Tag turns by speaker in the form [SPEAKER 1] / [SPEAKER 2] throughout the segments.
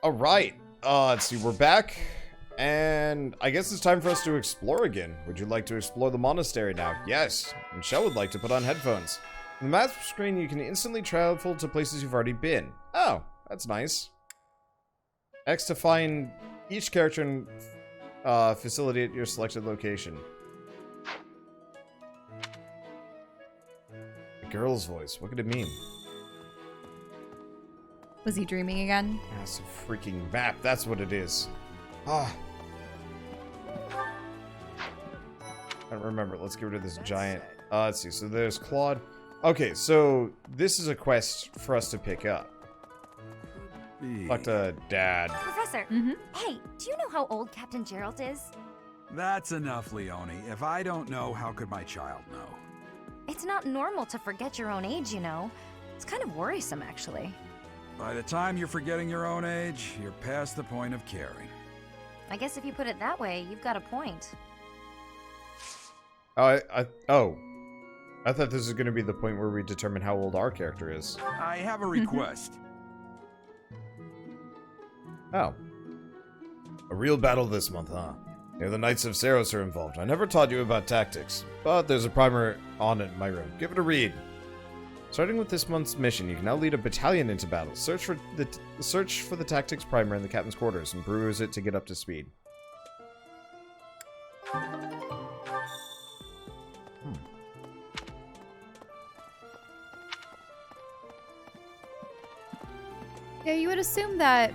[SPEAKER 1] Alright, let's see, we're back, and I guess it's time for us to explore again. Would you like to explore the monastery now? Yes, Michelle would like to put on headphones. On the map screen, you can instantly travel to places you've already been. Oh, that's nice. X to find each character and facility at your selected location. A girl's voice, what could it mean?
[SPEAKER 2] Was he dreaming again?
[SPEAKER 1] That's a freaking map, that's what it is. Ah. I don't remember, let's get rid of this giant. Let's see, so there's Claude. Okay, so this is a quest for us to pick up. Talk to Dad.
[SPEAKER 3] Professor, hey, do you know how old Captain Gerald is?
[SPEAKER 4] That's enough, Leonie. If I don't know, how could my child know?
[SPEAKER 3] It's not normal to forget your own age, you know. It's kind of worrisome, actually.
[SPEAKER 4] By the time you're forgetting your own age, you're past the point of caring.
[SPEAKER 3] I guess if you put it that way, you've got a point.
[SPEAKER 1] I thought this was going to be the point where we determine how old our character is.
[SPEAKER 4] I have a request.
[SPEAKER 1] Oh. A real battle this month, huh? Yeah, the Knights of Seiros are involved. I never taught you about tactics, but there's a primer on it in my room. Give it a read. Starting with this month's mission, you can now lead a battalion into battle. Search for the tactics primer in the captain's quarters and peruse it to get up to speed.
[SPEAKER 2] Yeah, you would assume that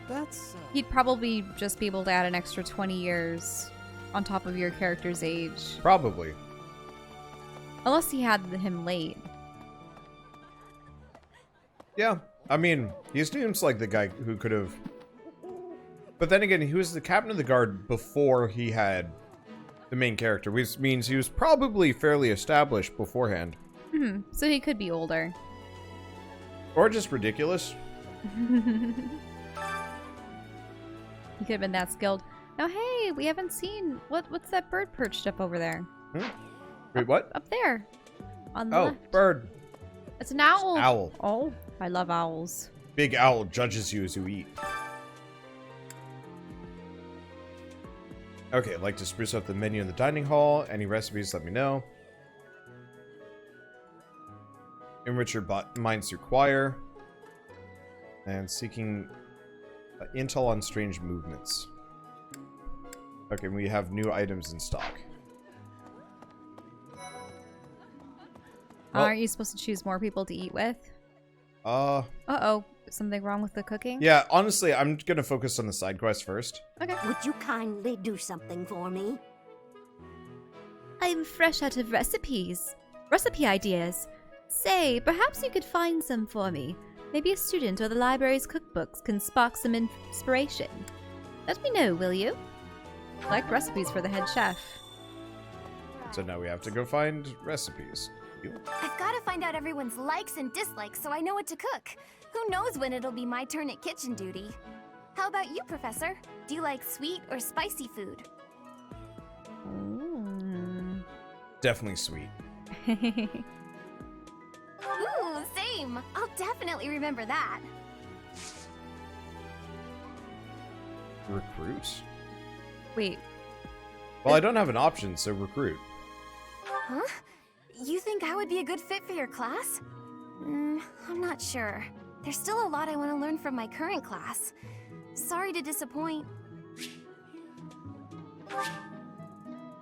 [SPEAKER 5] That's
[SPEAKER 2] he'd probably just be able to add an extra 20 years on top of your character's age.
[SPEAKER 1] Probably.
[SPEAKER 2] Unless he had him late.
[SPEAKER 1] Yeah, I mean, he seems like the guy who could have... But then again, he was the captain of the guard before he had the main character, which means he was probably fairly established beforehand.
[SPEAKER 2] So he could be older.
[SPEAKER 1] Or just ridiculous.
[SPEAKER 2] He could have been that skilled. Now, hey, we haven't seen... What's that bird perched up over there?
[SPEAKER 1] Wait, what?
[SPEAKER 2] Up there. On the
[SPEAKER 1] Oh,
[SPEAKER 2] left.
[SPEAKER 1] bird.
[SPEAKER 2] It's an owl.
[SPEAKER 1] Owl.
[SPEAKER 2] Oh, I love owls.
[SPEAKER 1] Big owl judges you as you eat. Okay, I'd like to spruce up the menu in the dining hall. Any recipes, let me know. Enrich your minds through choir. And seeking intel on strange movements. Okay, we have new items in stock. Well,
[SPEAKER 2] Aren't you supposed to choose more people to eat with? Uh-oh. Something wrong with the cooking?
[SPEAKER 1] Yeah, honestly, I'm gonna focus on the side quest first.
[SPEAKER 2] Okay.
[SPEAKER 6] Would you kindly do something for me?
[SPEAKER 7] I'm fresh out of recipes. Recipe ideas. Say, perhaps you could find some for me. Maybe a student or the library's cookbooks can spark some inspiration. Let me know, will you?
[SPEAKER 2] Collect recipes for the head chef.
[SPEAKER 1] So now we have to go find recipes.
[SPEAKER 3] I've got to find out everyone's likes and dislikes so I know what to cook. Who knows when it'll be my turn at kitchen duty? How about you, Professor? Do you like sweet or spicy food?
[SPEAKER 1] Definitely sweet.
[SPEAKER 3] Ooh, same! I'll definitely remember that.
[SPEAKER 1] Recruit?
[SPEAKER 2] Wait.
[SPEAKER 1] Well, I don't have an option, so recruit.
[SPEAKER 3] Huh? You think I would be a good fit for your class? I'm not sure. There's still a lot I want to learn from my current class. Sorry to disappoint.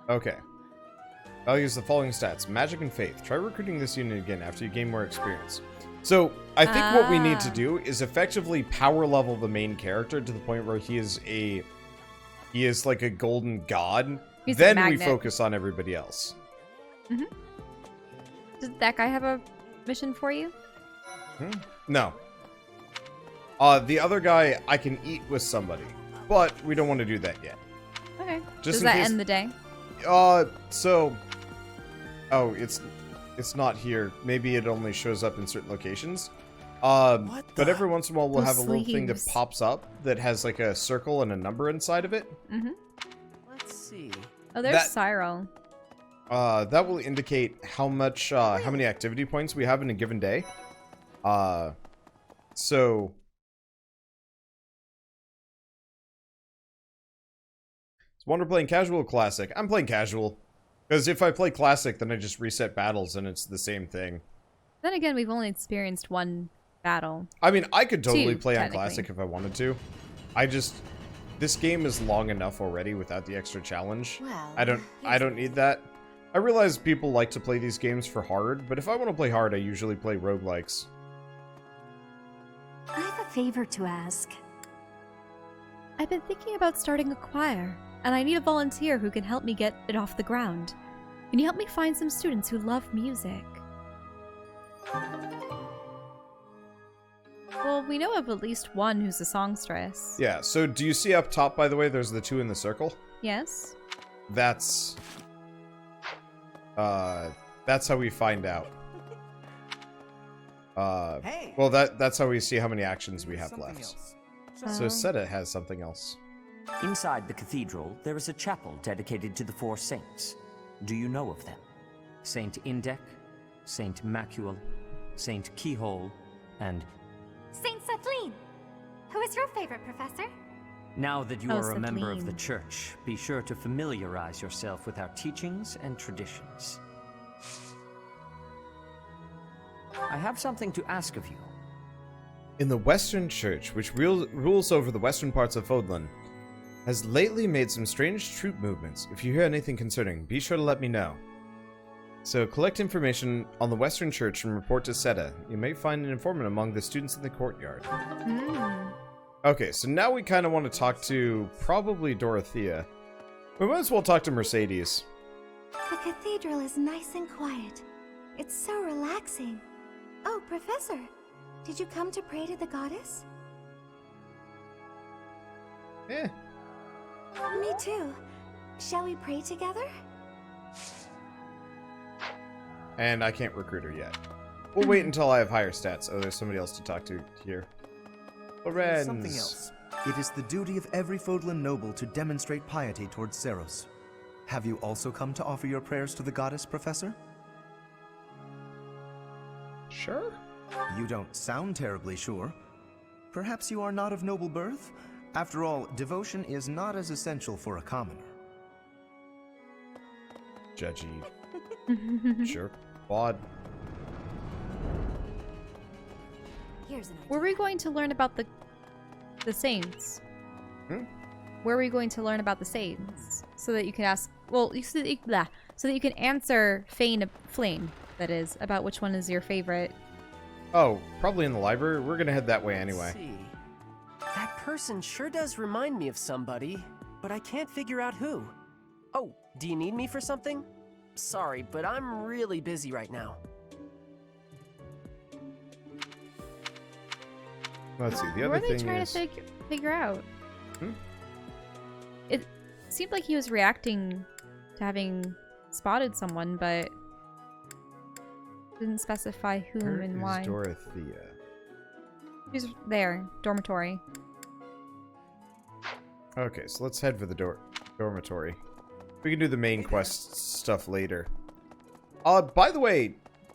[SPEAKER 1] Okay. I'll use the following stats. Magic and Faith. Try recruiting this unit again after you gain more experience. So, I think what we need to do is effectively power level the main character to the point where he is like a golden god.
[SPEAKER 2] He's a
[SPEAKER 1] then we
[SPEAKER 2] magnet.
[SPEAKER 1] focus on everybody else.
[SPEAKER 2] Does that guy have a mission for you?
[SPEAKER 1] No. The other guy, I can eat with somebody. But we don't want to do that yet.
[SPEAKER 2] Okay.
[SPEAKER 1] Just
[SPEAKER 2] Does
[SPEAKER 1] in
[SPEAKER 2] that
[SPEAKER 1] case-
[SPEAKER 2] end the day?
[SPEAKER 1] So... Oh, it's not here. Maybe it only shows up in certain locations. But every once in a while we'll
[SPEAKER 2] Those
[SPEAKER 1] have a little thing that
[SPEAKER 2] sleeves.
[SPEAKER 1] pops up that has like a circle and a number inside of it.
[SPEAKER 5] let's see.
[SPEAKER 2] Oh, there's
[SPEAKER 1] That-
[SPEAKER 2] Cyro.
[SPEAKER 1] That will indicate how much, how many activity points we have in a given day. So Is Wonder playing casual or classic? I'm playing casual. Because if I play classic, then I just reset battles and it's the same thing.
[SPEAKER 2] Then again, we've only experienced one battle.
[SPEAKER 1] I mean, I could totally
[SPEAKER 2] Two,
[SPEAKER 1] play on
[SPEAKER 2] technically.
[SPEAKER 1] classic if I wanted to. This game is long enough already without the extra challenge.
[SPEAKER 5] Well,
[SPEAKER 1] I don't need that. I realize people like to play these games for hard, but if I want to play hard, I usually play roguelikes.
[SPEAKER 6] I have a favor to ask.
[SPEAKER 7] I've been thinking about starting a choir, and I need a volunteer who can help me get it off the ground. Can you help me find some students who love music?
[SPEAKER 2] Well, we know of at least one who's a songstress.
[SPEAKER 1] Yeah, so do you see up top, by the way, there's the 2 in the circle?
[SPEAKER 2] Yes?
[SPEAKER 1] That's how we find out.
[SPEAKER 5] Hey,
[SPEAKER 1] Well, that's how we see how many actions we have
[SPEAKER 5] something
[SPEAKER 1] left.
[SPEAKER 5] else.
[SPEAKER 1] So Seta has something else.
[SPEAKER 8] Inside the cathedral, there is a chapel dedicated to the 4 saints. Do you know of them? Saint Indec, Saint Macuel, Saint Keyhole, and...
[SPEAKER 3] Saint Kathleen! Who is your favorite, Professor?
[SPEAKER 8] Now that you
[SPEAKER 2] Oh,
[SPEAKER 8] are a member of the
[SPEAKER 2] Kathleen.
[SPEAKER 8] church, be sure to familiarize yourself with our teachings and traditions. I have something to ask of you.
[SPEAKER 1] In the Western Church, which rules over the western parts of Fódlan, has lately made some strange troop movements. If you hear anything concerning, be sure to let me know. So collect information on the Western Church and report to Seta. You may find an informant among the students in the courtyard. Okay, so now we kind of want to talk to probably Dorothea. We might as well talk to Mercedes.
[SPEAKER 3] The cathedral is nice and quiet. It's so relaxing. Oh, Professor, did you come to pray to the goddess?
[SPEAKER 1] Eh.
[SPEAKER 3] Me too. Shall we pray together?
[SPEAKER 1] And I can't recruit her yet. We'll wait until I have higher stats. Oh, there's somebody else to talk to here. Lorenz.
[SPEAKER 9] Something else. It is the duty of every Fódlan noble to demonstrate piety towards Seiros. Have you also come to offer your prayers to the goddess, Professor?
[SPEAKER 1] Sure.
[SPEAKER 9] You don't sound terribly sure. Perhaps you are not of noble birth? After all, devotion is not as essential for a commoner.
[SPEAKER 1] Judgy. Sure. Bod.
[SPEAKER 3] Here's an
[SPEAKER 2] Were we going to learn about the saints?
[SPEAKER 1] Hmm?
[SPEAKER 2] Where are we going to learn about the saints? So that you can ask, well, so that you can answer Flame, that is, about which one is your favorite.
[SPEAKER 1] Oh, probably in the library. We're gonna head that way
[SPEAKER 5] Let's
[SPEAKER 1] anyway.
[SPEAKER 5] see. That person sure does remind me of somebody, but I can't figure out who. Oh, do you need me for something? Sorry, but I'm really busy right now.
[SPEAKER 1] Let's see. The
[SPEAKER 2] What
[SPEAKER 1] other
[SPEAKER 2] are they
[SPEAKER 1] thing
[SPEAKER 2] trying
[SPEAKER 1] is,
[SPEAKER 2] to figure out?
[SPEAKER 1] Hmm?
[SPEAKER 2] It seemed like he was reacting to having spotted someone, but didn't specify whom
[SPEAKER 1] where
[SPEAKER 2] and
[SPEAKER 1] is
[SPEAKER 2] why.
[SPEAKER 1] Dorothea?
[SPEAKER 2] She's there, dormitory.
[SPEAKER 1] Okay, so let's head for the dormitory. We can do the main quest stuff later. By the way,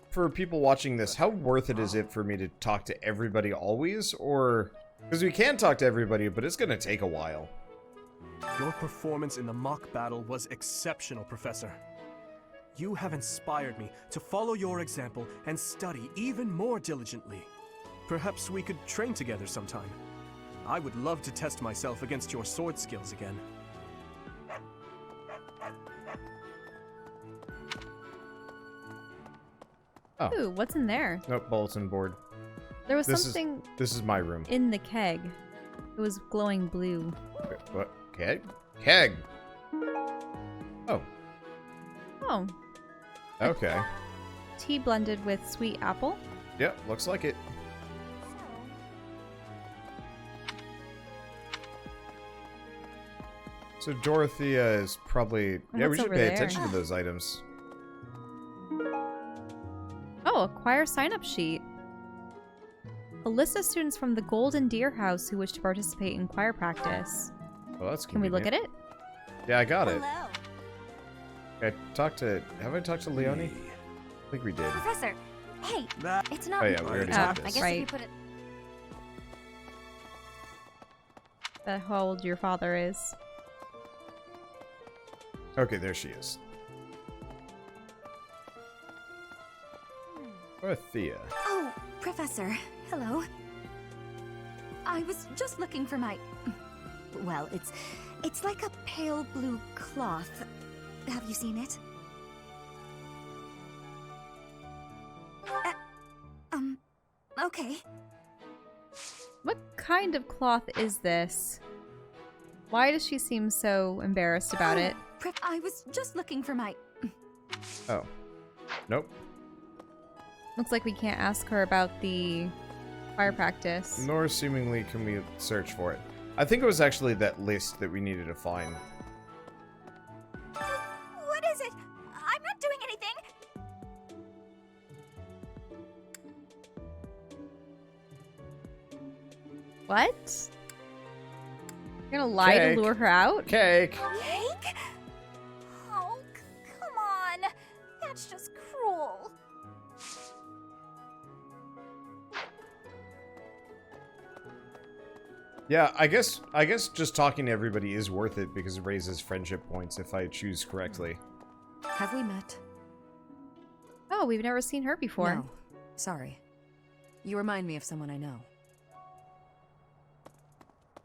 [SPEAKER 1] for people watching this, how worth it is it for me to talk to everybody always? Or... because we can talk to everybody, but it's gonna take a while.
[SPEAKER 10] Your performance in the mock battle was exceptional, Professor. You have inspired me to follow your example and study even more diligently. Perhaps we could train together sometime. I would love to test myself against your sword skills again.
[SPEAKER 1] Oh.
[SPEAKER 2] Ooh, what's in there?
[SPEAKER 1] Nope, bulletin board.
[SPEAKER 2] There was
[SPEAKER 1] This
[SPEAKER 2] something
[SPEAKER 1] This is my room.
[SPEAKER 2] in the keg. It was glowing blue.
[SPEAKER 1] Wait, what? Keg? Keg! Oh,
[SPEAKER 2] Oh,
[SPEAKER 1] okay.
[SPEAKER 2] tea blended with sweet apple.
[SPEAKER 1] Yep, looks like it. So Dorothea is probably... yeah, we
[SPEAKER 2] what's
[SPEAKER 1] should
[SPEAKER 2] over
[SPEAKER 1] pay
[SPEAKER 2] there?
[SPEAKER 1] attention to those items.
[SPEAKER 2] Oh, a choir sign-up sheet. A list of students from the Golden Deer House who wish to participate in choir practice.
[SPEAKER 1] Well, that's
[SPEAKER 2] Can we look at it?
[SPEAKER 1] Yeah, I got it.
[SPEAKER 3] Hello.
[SPEAKER 1] Have I talked to Leonie? I think we did.
[SPEAKER 3] Professor, hey,
[SPEAKER 10] That
[SPEAKER 3] it's not...
[SPEAKER 1] Oh yeah, we already
[SPEAKER 2] Ah,
[SPEAKER 1] did
[SPEAKER 3] I
[SPEAKER 1] this.
[SPEAKER 3] guess
[SPEAKER 2] Right.
[SPEAKER 3] if you put it...
[SPEAKER 2] How old your father is.
[SPEAKER 1] Okay, there she is. Dorothea.
[SPEAKER 3] Oh, Professor. Hello. I was just looking for my... Well, it's like a pale blue cloth. Have you seen it? Okay.
[SPEAKER 2] What kind of cloth is this? Why does she seem so embarrassed about it?
[SPEAKER 3] I was just looking for my...
[SPEAKER 1] Oh. Nope.
[SPEAKER 2] Looks like we can't ask her about the fire practice.
[SPEAKER 1] Nor seemingly can we search for it. I think it was actually that list that we needed to find.
[SPEAKER 3] What is it? I'm not doing anything!
[SPEAKER 2] What? You're gonna lie to lure her out?
[SPEAKER 1] Cake!
[SPEAKER 3] Cake? Oh, come on. That's just cruel.
[SPEAKER 1] Yeah, I guess just talking to everybody is worth it because it raises friendship points if I choose correctly.
[SPEAKER 11] Have we met?
[SPEAKER 2] Oh, we've never seen her before.
[SPEAKER 11] No. Sorry. You remind me of someone I know.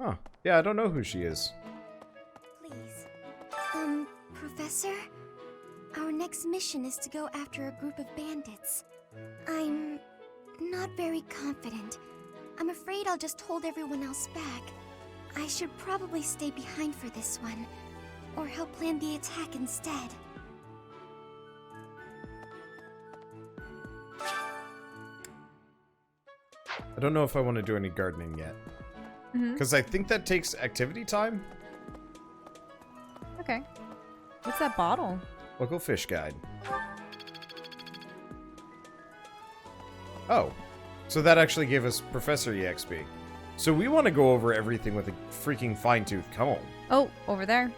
[SPEAKER 1] Huh. Yeah, I don't know who she is.
[SPEAKER 3] Please. Professor? Our next mission is to go after a group of bandits. I'm not very confident. I'm afraid I'll just hold everyone else back. I should probably stay behind for this one, or help plan the attack instead.
[SPEAKER 1] I don't know if I want to do any gardening yet. Because I think that takes activity time?
[SPEAKER 2] Okay. What's that bottle?
[SPEAKER 1] Local fish guide. Oh. So that actually gave us Professor EXP. So we want to go over everything with a freaking fine-tooth comb.
[SPEAKER 2] Oh, over there.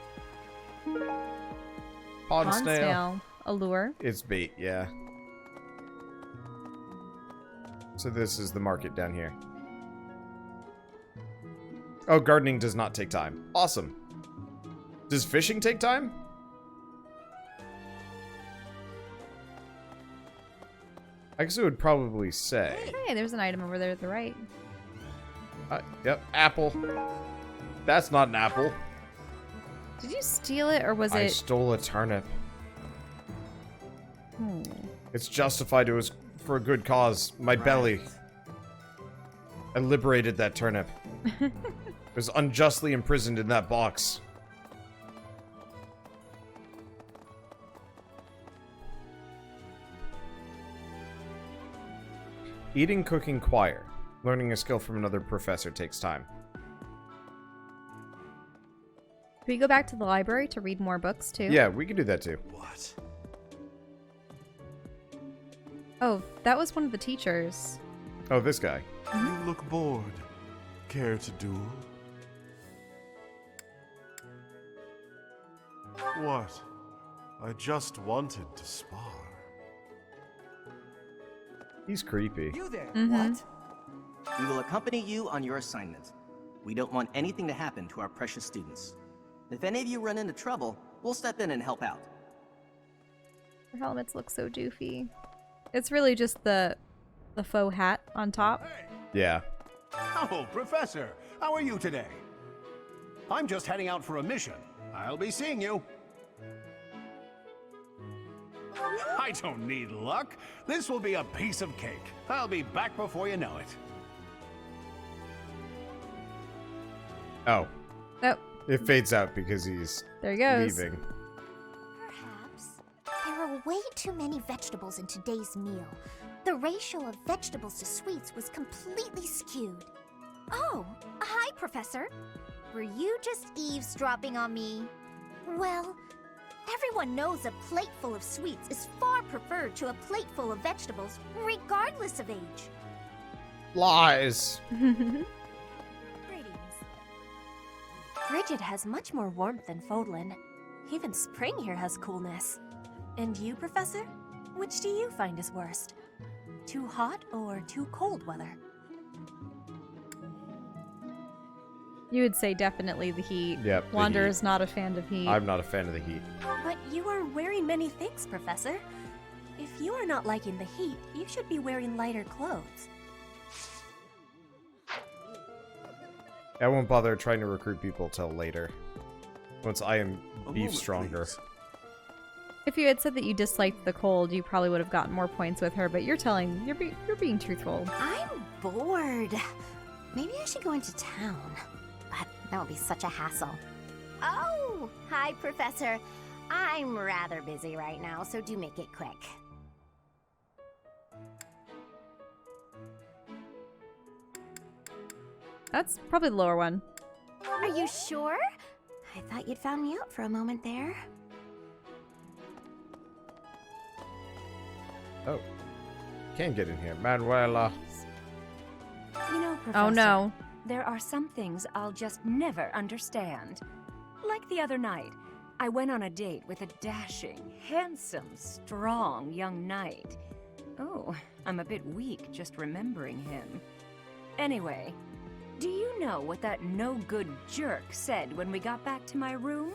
[SPEAKER 1] Pond snail.
[SPEAKER 2] A lure.
[SPEAKER 1] It's bait, yeah. So this is the market down here. Oh, gardening does not take time. Awesome. Does fishing take time? I guess it would probably say.
[SPEAKER 2] Hey, there's an item over there at the right.
[SPEAKER 1] Yep, apple. That's not an apple.
[SPEAKER 2] Did you steal it, or was
[SPEAKER 1] I
[SPEAKER 2] it...
[SPEAKER 1] stole a turnip. It's justified. It was for a good cause. My belly. I liberated that turnip. It was unjustly imprisoned in that box. Eating, cooking, choir. Learning a skill from another professor takes time.
[SPEAKER 2] Can we go back to the library to read more books, too?
[SPEAKER 1] Yeah, we can do that, too.
[SPEAKER 10] What?
[SPEAKER 2] Oh, that was one of the teachers.
[SPEAKER 1] Oh, this guy.
[SPEAKER 12] You look bored. Care to duel? What? I just wanted to spar.
[SPEAKER 1] He's creepy.
[SPEAKER 13] You there, what? We will accompany you on your assignment. We don't want anything to happen to our precious students. If any of you run into trouble, we'll step in and help out.
[SPEAKER 2] Their helmets look so doofy. It's really just the faux hat on top.
[SPEAKER 1] Yeah.
[SPEAKER 14] Oh, Professor, how are you today? I'm just heading out for a mission. I'll be seeing you. I don't need luck. This will be a piece of cake. I'll be back before you know it.
[SPEAKER 1] Oh.
[SPEAKER 2] Oh.
[SPEAKER 1] It fades out because he's
[SPEAKER 2] there he goes.
[SPEAKER 1] Leaving.
[SPEAKER 3] Perhaps. There are way too many vegetables in today's meal. The ratio of vegetables to sweets was completely skewed. Oh, hi, Professor. Were you just eavesdropping on me? Well, everyone knows a plate full of sweets is far preferred to a plate full of vegetables, regardless of age.
[SPEAKER 1] Lies.
[SPEAKER 3] Greetings. Brigid has much more warmth than Fódlan. Even spring here has coolness. And you, Professor? Which do you find is worst? Too hot or too cold weather?
[SPEAKER 2] You would say definitely the heat.
[SPEAKER 1] Yep, the
[SPEAKER 2] Wander
[SPEAKER 1] heat.
[SPEAKER 2] is not a fan of heat.
[SPEAKER 1] I'm not a fan of the heat.
[SPEAKER 15] But you are wearing many things, Professor. If you are not liking the heat, you should be wearing lighter clothes.
[SPEAKER 1] I won't bother trying to recruit people till later. Once I am
[SPEAKER 14] A
[SPEAKER 1] beef
[SPEAKER 14] moment,
[SPEAKER 1] stronger.
[SPEAKER 14] please.
[SPEAKER 2] If you had said that you disliked the cold, you probably would have gotten more points with her, but you're being truthful.
[SPEAKER 3] I'm bored. Maybe I should go into town. But that would be such a hassle. Oh, hi, Professor. I'm rather busy right now, so do make it quick.
[SPEAKER 2] That's probably the lower one.
[SPEAKER 3] Are you sure? I thought you'd found me out for a moment there.
[SPEAKER 1] Oh. Can't get in here. Manuela.
[SPEAKER 11] You know, Professor,
[SPEAKER 2] Oh no.
[SPEAKER 11] there are some things I'll just never understand. Like the other night, I went on a date with a dashing, handsome, strong young knight. Oh, I'm a bit weak just remembering him. Anyway, do you know what that no-good jerk said when we got back to my room?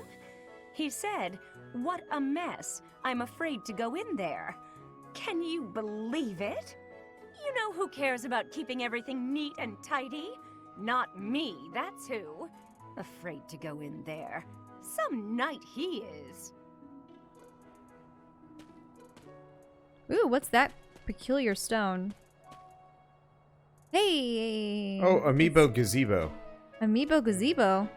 [SPEAKER 11] He said, "What a mess. I'm afraid to go in there." Can you believe it? You know who cares about keeping everything neat and tidy? Not me, that's who. Afraid to go in there. Some knight he is.
[SPEAKER 2] Ooh, what's that peculiar stone? Hey!
[SPEAKER 1] Oh, Amiibo Gazebo.
[SPEAKER 2] Amiibo Gazebo?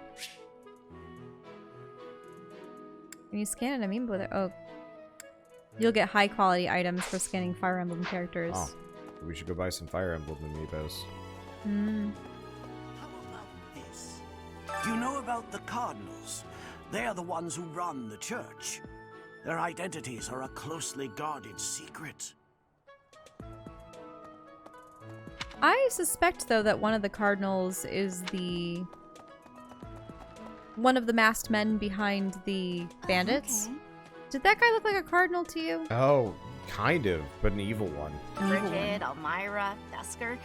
[SPEAKER 2] When you scan an amiibo there, oh. You'll get high quality items for scanning Fire Emblem characters.
[SPEAKER 1] Oh, we should go buy some Fire Emblem Amiibos.
[SPEAKER 2] Hmm.
[SPEAKER 16] Do you know about the Cardinals? They are the ones who run the church. Their identities are a closely guarded secret.
[SPEAKER 2] I suspect, though, that one of the cardinals is one of the masked men behind the bandits.
[SPEAKER 3] Okay.
[SPEAKER 2] Did that guy look like a cardinal to you?
[SPEAKER 1] Oh, kind of, but an evil one.
[SPEAKER 3] Brigid, Elmira, Dusker,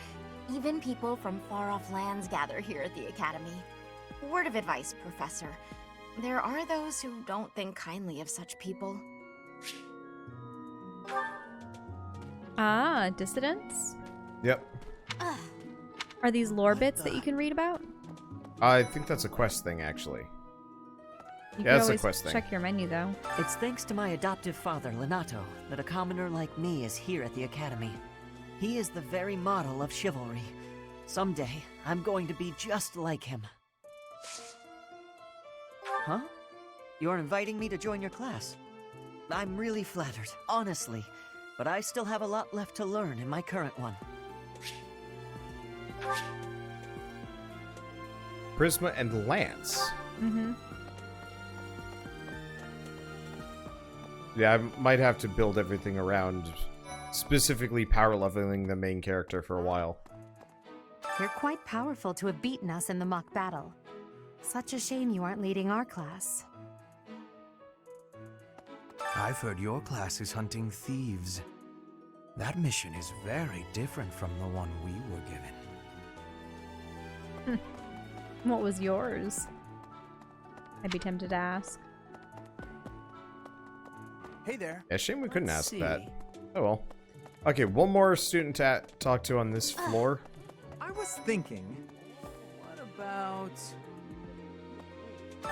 [SPEAKER 3] even people from far-off lands gather here at the Academy. Word of advice, Professor. There are those who don't think kindly of such people.
[SPEAKER 2] Ah, dissidents?
[SPEAKER 1] Yep.
[SPEAKER 2] Are these lore bits that you can read about?
[SPEAKER 1] I think that's a quest thing, actually.
[SPEAKER 2] You
[SPEAKER 1] Yeah,
[SPEAKER 2] can
[SPEAKER 1] that's a
[SPEAKER 2] always
[SPEAKER 1] quest thing.
[SPEAKER 2] check your menu, though.
[SPEAKER 17] It's thanks to my adoptive father, Lenato, that a commoner like me is here at the Academy. He is the very model of chivalry. Someday, I'm going to be just like him. Huh? You're inviting me to join your class? I'm really flattered, honestly. But I still have a lot left to learn in my current one.
[SPEAKER 1] Prisma and Lance.
[SPEAKER 2] Mm-hmm.
[SPEAKER 1] Yeah, I might have to build everything around specifically power leveling the main character for a while.
[SPEAKER 18] You're quite powerful to have beaten us in the mock battle. Such a shame you aren't leading our class.
[SPEAKER 19] I've heard your class is hunting thieves. That mission is very different from the one we were given.
[SPEAKER 2] What was yours? I'd be tempted to ask.
[SPEAKER 19] Hey there.
[SPEAKER 1] Yeah, shame we couldn't ask
[SPEAKER 19] see.
[SPEAKER 1] that. Oh well. Okay, one more student to talk to on this floor.
[SPEAKER 20] I was thinking, what about...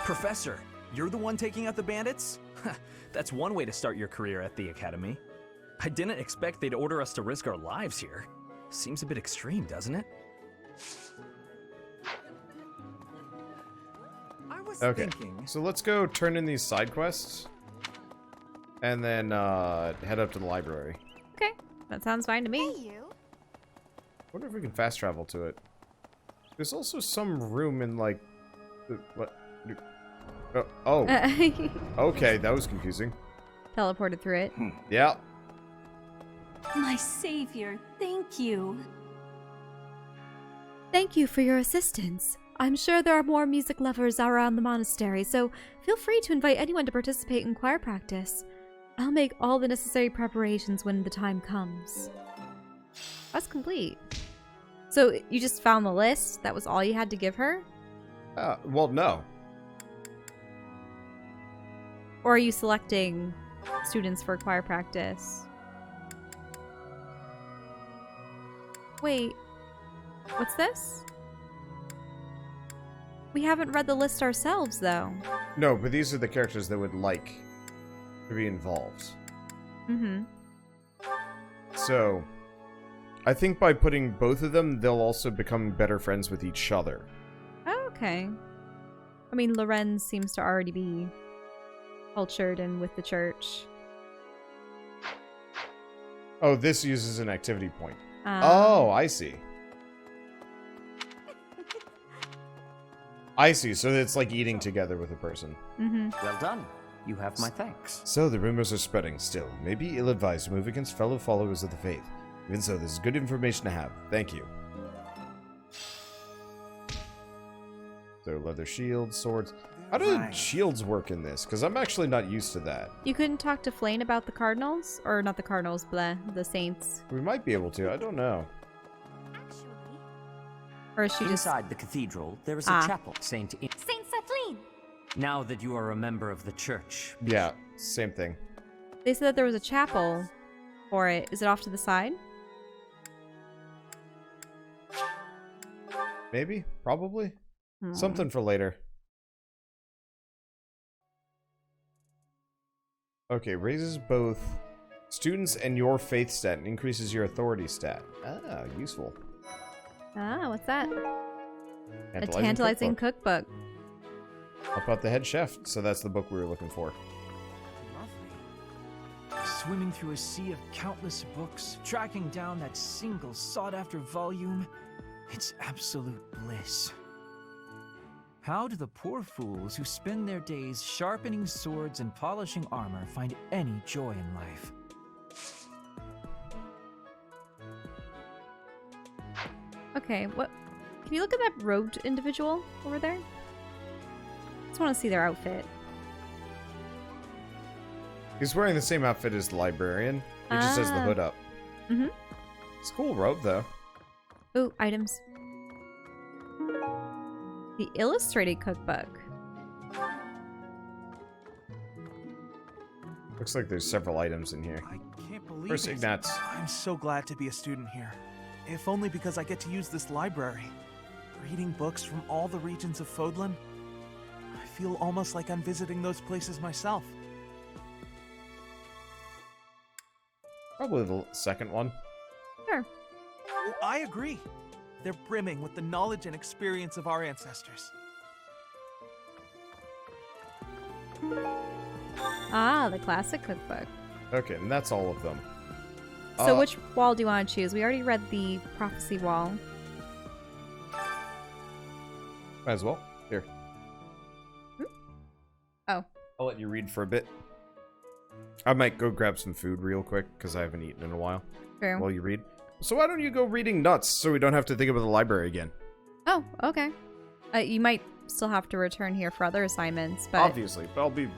[SPEAKER 20] Professor, you're the one taking out the bandits? That's one way to start your career at the Academy. I didn't expect they'd order us to risk our lives here. Seems a bit extreme, doesn't it? I was
[SPEAKER 1] Okay,
[SPEAKER 20] thinking...
[SPEAKER 1] so let's go turn in these side quests. And then head up to the library.
[SPEAKER 2] Okay, that sounds fine to me.
[SPEAKER 3] Hey, you.
[SPEAKER 1] Wonder if we can fast travel to it. There's also some room in like... What? Oh. Okay, that was confusing.
[SPEAKER 2] Teleported through it.
[SPEAKER 1] Yeah.
[SPEAKER 15] My savior, thank you.
[SPEAKER 7] Thank you for your assistance. I'm sure there are more music lovers around the monastery, so feel free to invite anyone to participate in choir practice. I'll make all the necessary preparations when the time comes.
[SPEAKER 2] That's complete. So you just found the list? That was all you had to give her?
[SPEAKER 1] Well, no.
[SPEAKER 2] Or are you selecting students for choir practice? Wait, what's this? We haven't read the list ourselves, though.
[SPEAKER 1] No, but these are the characters that would like to be involved.
[SPEAKER 2] Mm-hmm.
[SPEAKER 1] So, I think by putting both of them, they'll also become better friends with each other.
[SPEAKER 2] Oh, okay. I mean, Loren seems to already be cultured and with the church.
[SPEAKER 1] Oh, this uses an activity point. Oh, I see. I see, so it's like eating together with a person.
[SPEAKER 2] Mm-hmm.
[SPEAKER 8] Well done. You have my thanks.
[SPEAKER 1] So the rumors are spreading still. Maybe ill-advised to move against fellow followers of the faith. Even so, this is good information to have. Thank you. So leather shields, swords. How do shields work in this? Because I'm actually not used to that.
[SPEAKER 2] You couldn't talk to Flane about the cardinals? Or not the cardinals, bleh, the saints.
[SPEAKER 1] We might be able to, I don't know.
[SPEAKER 2] Or is she just...
[SPEAKER 8] Inside the cathedral, there is a chapel,
[SPEAKER 3] Saint Setline!
[SPEAKER 8] Now that you are a member of the church.
[SPEAKER 1] Yeah, same thing.
[SPEAKER 2] They said that there was a chapel for it. Is it off to the side?
[SPEAKER 1] Maybe? Probably? Something for later. Okay, raises both students and your faith stat and increases your authority stat. Ah, useful.
[SPEAKER 2] Ah, what's that? A tantalizing cookbook.
[SPEAKER 1] How about the head chef? So that's the book we were looking for.
[SPEAKER 21] Lovely. Swimming through a sea of countless books, tracking down that single sought-after volume. It's absolute bliss. How do the poor fools who spend their days sharpening swords and polishing armor find any joy in life?
[SPEAKER 2] Okay, what? Can you look at that robed individual over there? Just want to see their outfit.
[SPEAKER 1] He's wearing the same outfit as the librarian. He just has the hood up.
[SPEAKER 2] Mm-hmm.
[SPEAKER 1] It's a cool robe, though.
[SPEAKER 2] Ooh, items. The illustrated cookbook.
[SPEAKER 1] Looks like there's several items in here.
[SPEAKER 22] I can't believe
[SPEAKER 1] First,
[SPEAKER 22] it.
[SPEAKER 1] Ignatz.
[SPEAKER 22] I'm so glad to be a student here. If only because I get to use this library. Reading books from all the regions of Fódlan. I feel almost like I'm visiting those places myself.
[SPEAKER 1] Probably the second one.
[SPEAKER 2] Sure.
[SPEAKER 22] Oh, I agree. They're brimming with the knowledge and experience of our ancestors.
[SPEAKER 2] Ah, the classic cookbook.
[SPEAKER 1] Okay, and that's all of them.
[SPEAKER 2] So which wall do you want to choose? We already read the prophecy wall.
[SPEAKER 1] Might as well. Here.
[SPEAKER 2] Oh.
[SPEAKER 1] I'll let you read for a bit. I might go grab some food real quick, because I haven't eaten in a while.
[SPEAKER 2] True.
[SPEAKER 1] While you read. So why don't you go reading nuts, so we don't have to think about the library again?
[SPEAKER 2] Oh, okay. You might still have to return here for other assignments, but...
[SPEAKER 1] Obviously, but I'll be...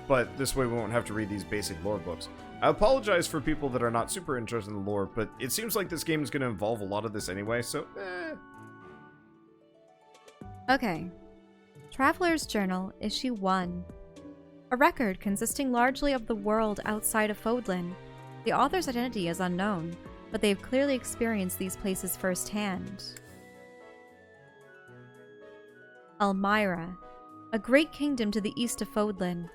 [SPEAKER 1] but this way we won't have to read these basic lore books. I apologize for people that are not super interested in the lore, but it seems like this game is going to involve a lot of this anyway, so
[SPEAKER 2] Okay. Traveler's Journal, Issue 1. A record consisting largely of the world outside of Fódlan. The author's identity is unknown, but they have clearly experienced these places firsthand. Elmira, a great kingdom to the east of Fódlan.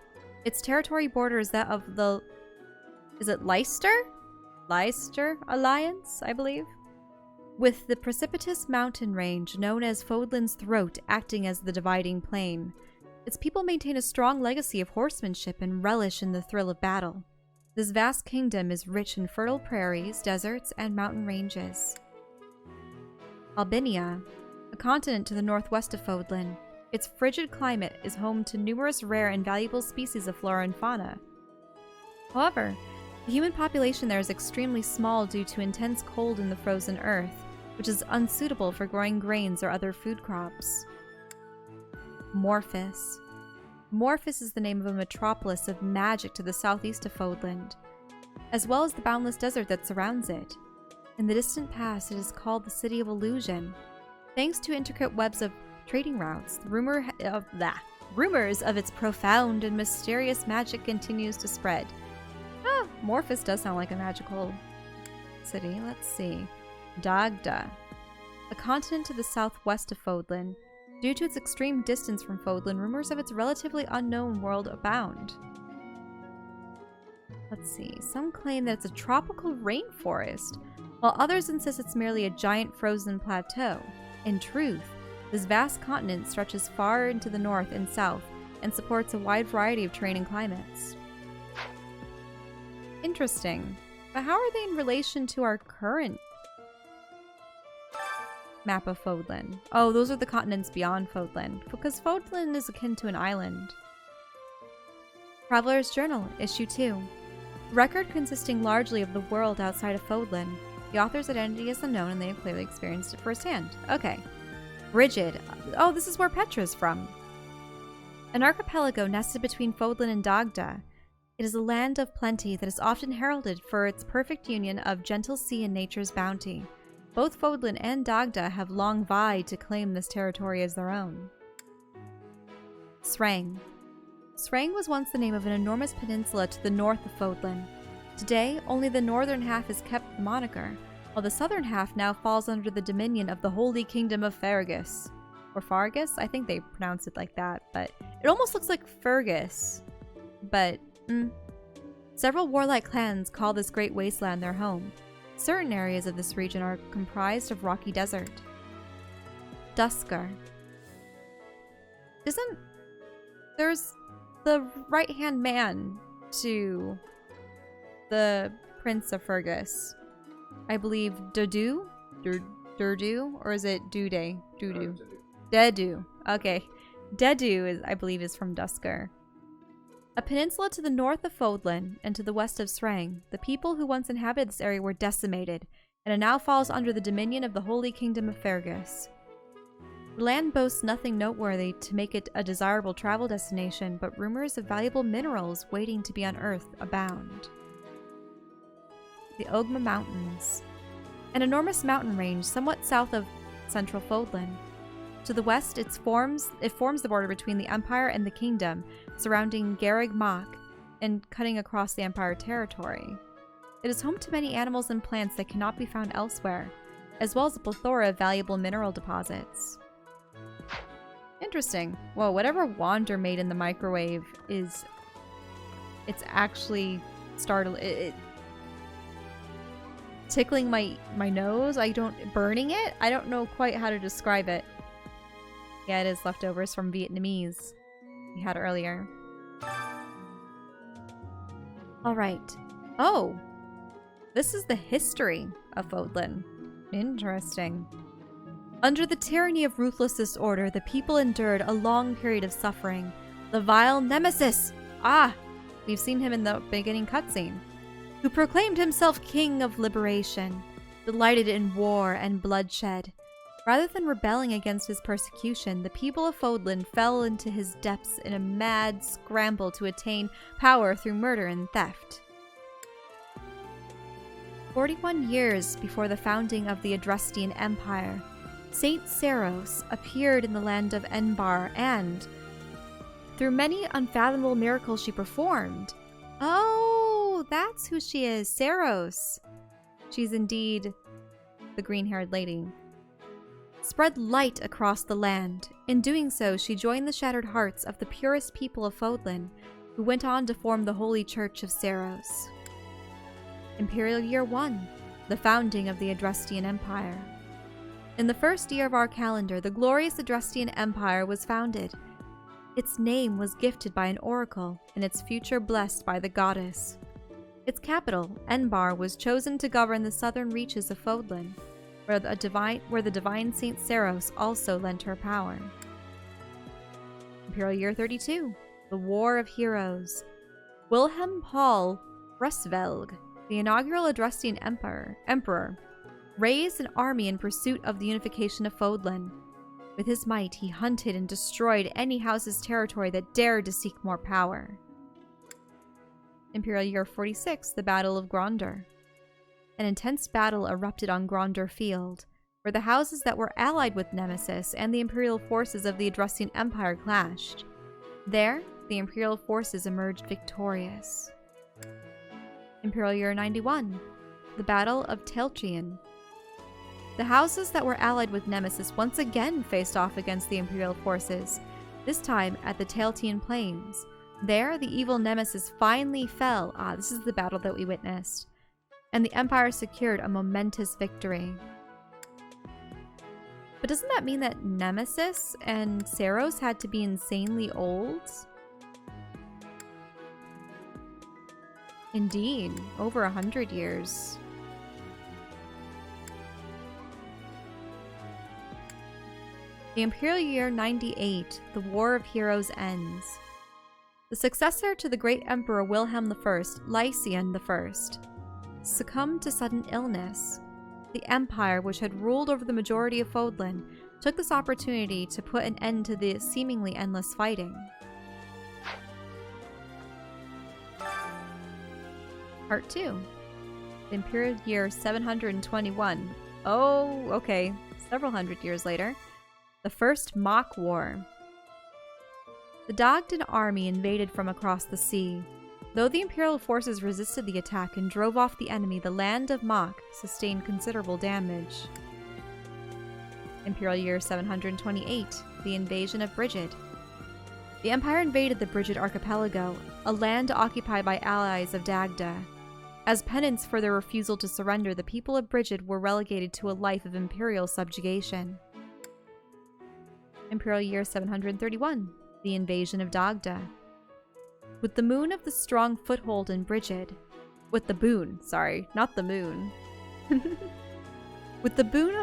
[SPEAKER 2] Its territory borders that of the... Is it Leicester? Leicester Alliance, I believe? With the precipitous mountain range known as Fódlan's Throat acting as the dividing plane. Its people maintain a strong legacy of horsemanship and relish in the thrill of battle. This vast kingdom is rich in fertile prairies, deserts, and mountain ranges. Albania, a continent to the northwest of Fódlan. Its frigid climate is home to numerous rare and valuable species of flora and fauna. However, the human population there is extremely small due to intense cold in the frozen earth, which is unsuitable for growing grains or other food crops. Morphis. Morphis is the name of a metropolis of magic to the southeast of Fódlan, as well as the boundless desert that surrounds it. In the distant past, it is called the City of Illusion. Thanks to intricate webs of trading routes. Rumors of its profound and mysterious magic continues to spread. Ah, Morphus does sound like a magical city. Let's see. Dagda, a continent to the southwest of Fódlan. Due to its extreme distance from Fódlan, rumors of its relatively unknown world abound. Let's see. Some claim that it's a tropical rainforest, while others insist it's merely a giant frozen plateau. In truth, this vast continent stretches far into the north and south and supports a wide variety of terrain and climates. Interesting. But how are they in relation to our current map of Fódlan? Oh, those are the continents beyond Fódlan, because Fódlan is akin to an island. Traveler's Journal, Issue 2. Record consisting largely of the world outside of Fódlan. The author's identity is unknown and they have clearly experienced it firsthand. Okay. Brigid. Oh, this is where Petra's from. An archipelago nested between Fódlan and Dagda. It is a land of plenty that is often heralded for its perfect union of gentle sea and nature's bounty. Both Fódlan and Dagda have long vied to claim this territory as their own. Srang. Srang was once the name of an enormous peninsula to the north of Fódlan. Today, only the northern half has kept the moniker, while the southern half now falls under the dominion of the Holy Kingdom of Fergus. Or Fargus? I think they pronounce it like that, but it almost looks like Fergus. But, Several warlike clans call this great wasteland their home. Certain areas of this region are comprised of rocky desert. Duskar. There's the right-hand man to the Prince of Fergus. I believe Durdu? Durdu? Or is it Dude? Dudu. Dedu. Okay. Dedu, I believe, is from Duskar. A peninsula to the north of Fódlan and to the west of Srang, the people who once inhabited this area were decimated, and it now falls under the dominion of the Holy Kingdom of Fergus. The land boasts nothing noteworthy to make it a desirable travel destination, but rumors of valuable minerals waiting to be unearthed abound. The Oatman Mountains. An enormous mountain range somewhat south of central Fódlan. To the west, it forms the border between the Empire and the Kingdom, surrounding Garrig Mach and cutting across the Empire territory. It is home to many animals and plants that cannot be found elsewhere, as well as a plethora of valuable mineral deposits. Interesting. Well, whatever Wander made in the microwave it's actually tickling my nose. Burning it? I don't know quite how to describe it. Yeah, it is leftovers from Vietnamese we had earlier. Alright. Oh! This is the history of Fódlan. Interesting. Under the tyranny of ruthless disorder, the people endured a long period of suffering. The vile Nemesis! Ah! We've seen him in the beginning cutscene. Who proclaimed himself king of liberation, delighted in war and bloodshed. Rather than rebelling against his persecution, the people of Fódlan fell into his depths in a mad scramble to attain power through murder and theft. 41 years before the founding of the Adrestian Empire, Saint Seiros appeared in the land of Enbar and, through many unfathomable miracles she performed. Oh, that's who she is, Seiros. She's indeed the green-haired lady. Spread light across the land. In doing so, she joined the shattered hearts of the purest people of Fódlan, who went on to form the Holy Church of Seiros. Imperial Year 1, the founding of the Adrestian Empire. In the first year of our calendar, the glorious Adrestian Empire was founded. Its name was gifted by an oracle, and its future blessed by the goddess. Its capital, Enbar, was chosen to govern the southern reaches of Fódlan, where the divine Saint Seiros also lent her power. Imperial Year 32, the War of Heroes. Wilhelm Paul Rusvelg, the inaugural Adrestian emperor, raised an army in pursuit of the unification of Fódlan. With his might, he hunted and destroyed any house's territory that dared to seek more power. Imperial Year 46, the Battle of Grandeur. An intense battle erupted on Grandeur Field. where the houses that were allied with Nemesis and the Imperial forces of the Adrustian Empire clashed. There, the Imperial forces emerged victorious. Imperial Year 91, the Battle of Chian. The houses that were allied with Nemesis once again faced off against the Imperial forces, this time at the Chian Plains. There, the evil Nemesis finally fell. This is the battle that we witnessed. And the Empire secured a momentous victory. But doesn't that mean that Nemesis and Seiros had to be insanely old? Indeed, over 100 years. The Imperial Year 98, the War of Heroes ends. The successor to the great Emperor Wilhelm I, Lycian I, succumbed to sudden illness. The Empire, which had ruled over the majority of Fódlan, took this opportunity to put an end to the seemingly endless fighting. Part 2. The Imperial Year 721. Oh, okay. Several hundred years later. The First Mock War. The Dagdan army invaded from across the sea. Though the Imperial forces resisted the attack and drove off the enemy, the land of Mock sustained considerable damage. Imperial Year 728, the invasion of Brigid. The Empire invaded the Brigid archipelago, a land occupied by allies of Dagda. As penance for their refusal to surrender, the people of Brigid were relegated to a life of imperial subjugation. Imperial Year 731, the invasion of Dagda. With the moon of the strong foothold in Brigid, with the boon of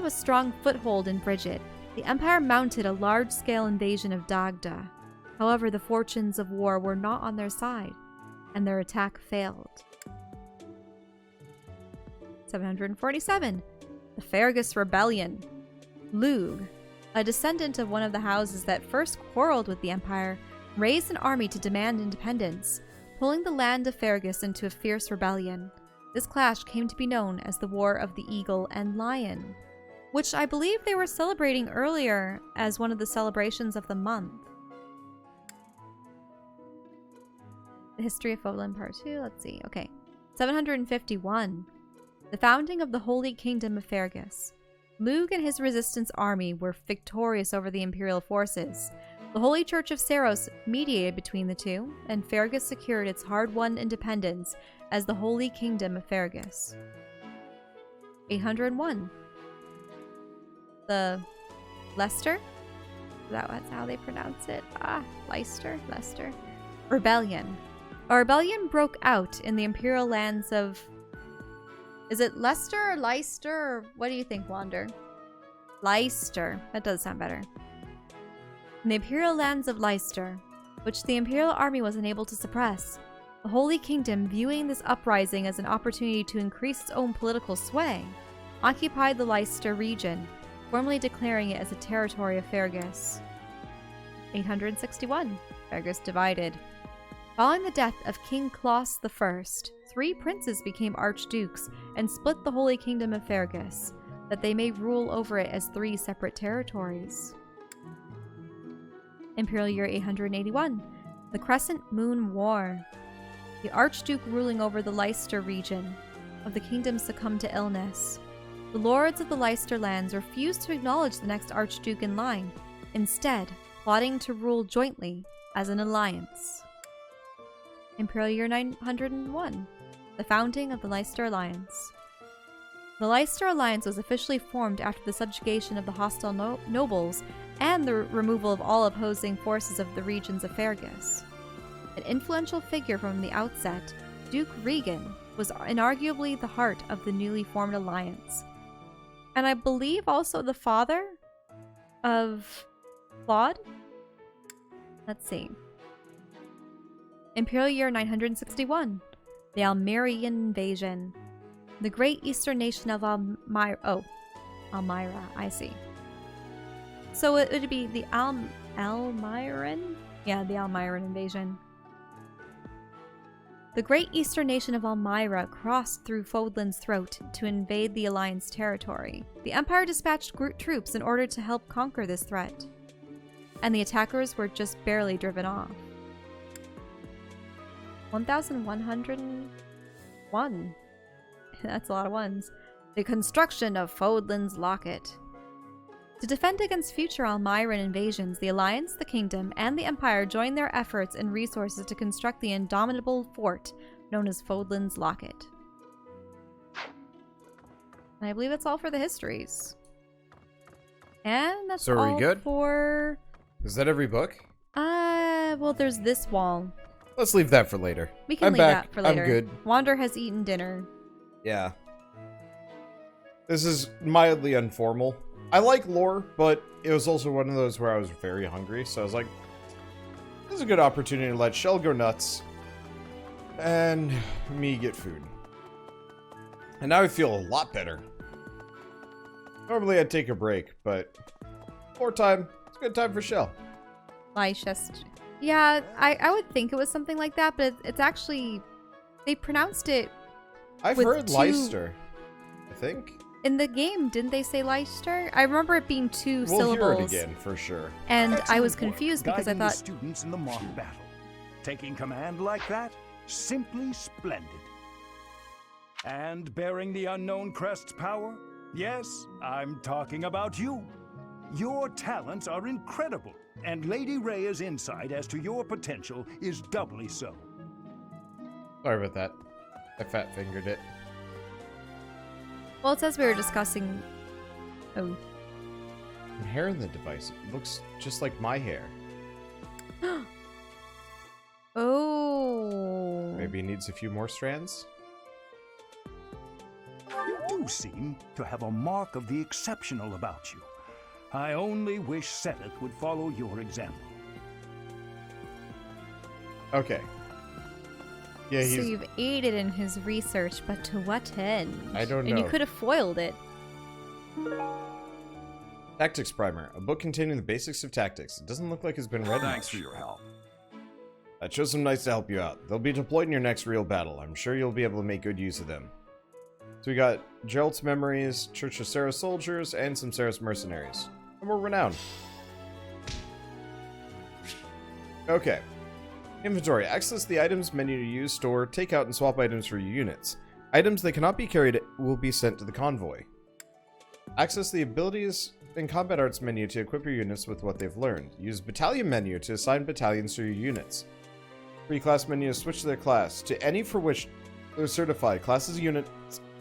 [SPEAKER 2] a strong foothold in Brigid, the Empire mounted a large-scale invasion of Dagda. However, the fortunes of war were not on their side, and their attack failed. 747. The Fergus Rebellion. Lug, a descendant of one of the houses that first quarreled with the Empire, raised an army to demand independence, pulling the land of Fergus into a fierce rebellion. This clash came to be known as the War of the Eagle and Lion, which I believe they were celebrating earlier as one of the celebrations of the month. The History of Fódlan Part 2, let's see, okay. 751. The founding of the Holy Kingdom of Fergus. Lug and his resistance army were victorious over the Imperial forces. The Holy Church of Seiros mediated between the two, and Fergus secured its hard-won independence as the Holy Kingdom of Fergus. 801. The Leicester? That's how they pronounce it. Leicester. Rebellion. A rebellion broke out in the Imperial lands of... Is it Leicester or Leicester? Or what do you think, Wander? Leicester. That does sound better. In the Imperial lands of Leicester, which the Imperial army was unable to suppress, the Holy Kingdom, viewing this uprising as an opportunity to increase its own political sway, occupied the Leicester region, formally declaring it as a territory of Fergus. 861. Fergus divided. Following the death of King Claus I, 3 princes became archdukes and split the Holy Kingdom of Fergus, that they may rule over it as 3 separate territories. Imperial Year 881, the Crescent Moon War. The Archduke ruling over the Leicester region of the kingdom succumbed to illness. The lords of the Leicester lands refused to acknowledge the next Archduke in line, instead plotting to rule jointly as an alliance. Imperial Year 901, the founding of the Leicester Alliance. The Leicester Alliance was officially formed after the subjugation of the hostile nobles and the removal of all opposing forces of the regions of Fergus. An influential figure from the outset, Duke Regan was inarguably the heart of the newly formed alliance, and I believe also the father of Claude? Let's see. Imperial Year 961, the Almerian invasion. The great eastern nation of Almira, I see. So it would be the Almiran? Yeah, the Almiran invasion. The great eastern nation of Elmira crossed through Fódlan's throat to invade the Alliance territory. The Empire dispatched troops in order to help conquer this threat, and the attackers were just barely driven off. 1,101. That's a lot of ones. The construction of Fódlan's Locket. To defend against future Elmiran invasions, the Alliance, the Kingdom, and the Empire joined their efforts and resources to construct the indomitable fort known as Fódlan's Locket. And I believe that's all for the histories. And that's
[SPEAKER 1] So are
[SPEAKER 2] all
[SPEAKER 1] we good?
[SPEAKER 2] For...
[SPEAKER 1] Is that every book?
[SPEAKER 2] Well, there's this wall.
[SPEAKER 1] Let's leave that for later.
[SPEAKER 2] We can leave that for later.
[SPEAKER 1] I'm good.
[SPEAKER 2] Wander has eaten dinner.
[SPEAKER 1] Yeah. This is mildly informal. I like lore, but it was also one of those where I was very hungry, so I was like, this is a good opportunity to let Shell go nuts and me get food. And now I feel a lot better. Normally I'd take a break, but lore time, it's a good time for Shell.
[SPEAKER 2] Leicester. Yeah, I would think it was something like that, but it's actually, they pronounced it.
[SPEAKER 1] I've heard Leicester, I think.
[SPEAKER 2] In the game, didn't they say Leicester? I remember it being two
[SPEAKER 1] We'll
[SPEAKER 2] syllables.
[SPEAKER 1] hear it again, for sure.
[SPEAKER 2] And
[SPEAKER 14] Excellent
[SPEAKER 2] I was
[SPEAKER 14] work
[SPEAKER 2] confused because I
[SPEAKER 14] guiding
[SPEAKER 2] thought...
[SPEAKER 14] the students in the mock battle. Taking command like that? Simply splendid. And bearing the unknown crest's power? Yes, I'm talking about you. Your talents are incredible, and Lady Rhea's insight as to your potential is doubly so.
[SPEAKER 1] Sorry about that. I fat-fingered it.
[SPEAKER 2] Well, it says we were discussing... Oh.
[SPEAKER 1] Hair in the device. It looks just like my hair.
[SPEAKER 2] Oh.
[SPEAKER 1] Maybe it needs a few more strands?
[SPEAKER 14] You do seem to have a mark of the exceptional about you. I only wish Seteth would follow your example.
[SPEAKER 1] Okay. Yeah,
[SPEAKER 2] So you've aided in his research, but to what end?
[SPEAKER 1] I don't know.
[SPEAKER 2] And you could have foiled it.
[SPEAKER 1] Tactics Primer. A book containing the basics of tactics. It doesn't look like it's been read
[SPEAKER 4] Thanks
[SPEAKER 1] much.
[SPEAKER 4] for your help.
[SPEAKER 1] I chose some knights to help you out. They'll be deployed in your next real battle. I'm sure you'll be able to make good use of them. So we got Geralt's Memories, Church of Seiros soldiers, and some Seiros mercenaries. And we're renowned. Okay. Inventory. Access the items menu to use, store, take out, and swap items for your units. Items that cannot be carried will be sent to the convoy. Access the abilities and combat arts menu to equip your units with what they've learned. Use battalion menu to assign battalions to your units. Free class menu to switch to their class. To any for which they're certified. Classes unit